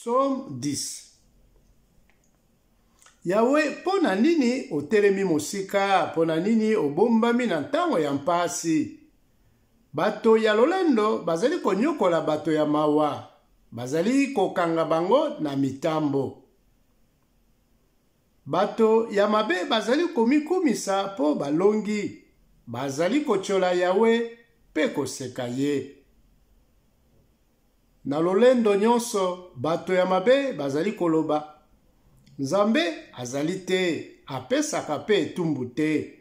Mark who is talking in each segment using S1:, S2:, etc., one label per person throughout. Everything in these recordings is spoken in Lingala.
S1: Psaume 10. Yawe, pona nini otelemi mosika, pona nini obombami na ntango ya mpasi. Bato ya lolendo bazali konyokola bato ya mawa, bazali kokanga bango na mitambo. Bato ya mabe bazali komikumisa po balongi, bazali kochola Yawe pe koseka ye. Na lolendo nyonso, bato ya mabe bazali koloba, Nzambe azali te, apesaka pe etumbu te.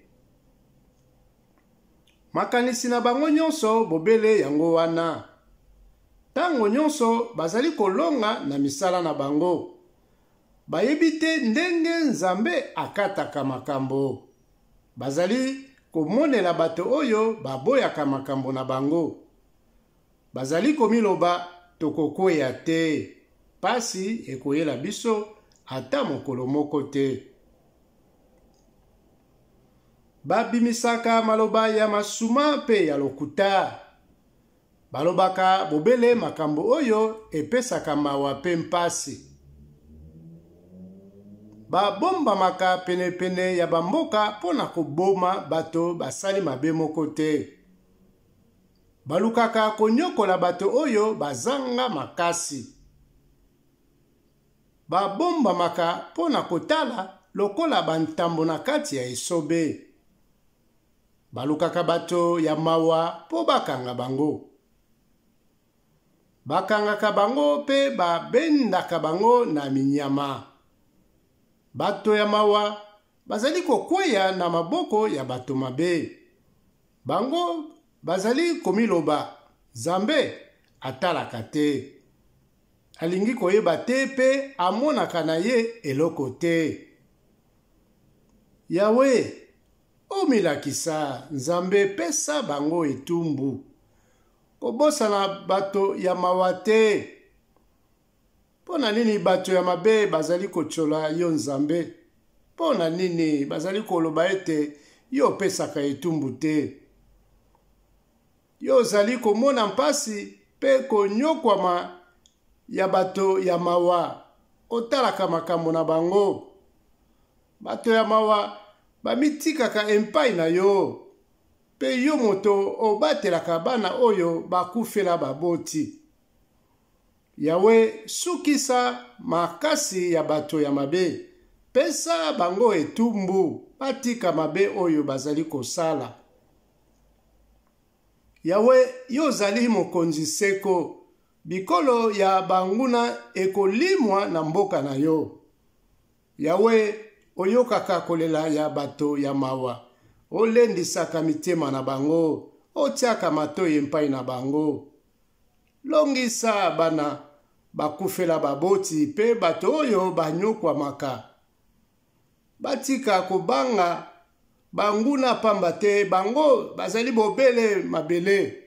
S1: Makanisi na bango nyonso bobele yango wana. Tango nyonso bazali kolonga na misala na bango. Bayebi te ndenge Nzambe akataka makambo. Bazali komonela bato oyo baboyaka makambo na bango. Bazali komiloba tokokweya te. Pasi ekoyela biso ata mokolo moko te. Babimisaka maloba ya masuma pe ya lokuta. Balobaka bobele makambo oyo epesaka mawa pe mpasi. Babombamaka pene ya bamboka pona koboma bato basali mabe moko te. Balukaka konyokola bato oyo bazanga makasi. Babombamaka pona kotala lokola bantambo na kati ya esobe. Balukaka bato ya mawa po bakanga bango. Bakangaka bango pe babendaka bango na minyama. Bato ya mawa bazali kokweya na maboko ya bato mabe. Bango bazali komiloba, Nzambe atalaka te. Alingi koyeba te pe amonaka na ye eloko te. Yawe, omilakisa, Nzambe pesa bango etumbu. Kobosana bato ya mawa te. Pona nini bato ya mabe bazali kochola yo Nzambe? Pona nini bazali koloba ete yo pesaka etumbu te? Yo zali komona mpasi pe konyokwama ya bato ya mawa. Otalaka makambo na bango. Bato ya mawa bamitikaka empai na yo. Pe yo moto obatelaka bana oyo bakufela baboti. Yawe, sukisa makasi ya bato ya mabe. Pesa bango etumbu, batika mabe oyo bazali kosala. Yawe, yo zali mokonzi seko. Bikolo ya banguna ekolimwa na mboka na yo. Yawe, oyokaka kolela ya bato ya mawa. Olendisaka mitema na bango. Otiaka matoyi empai na bango. Longisa bana bakufela baboti pe bato oyo banyokwamaka. Batika kobanga banguna pamba te bango bazali bobele mabele.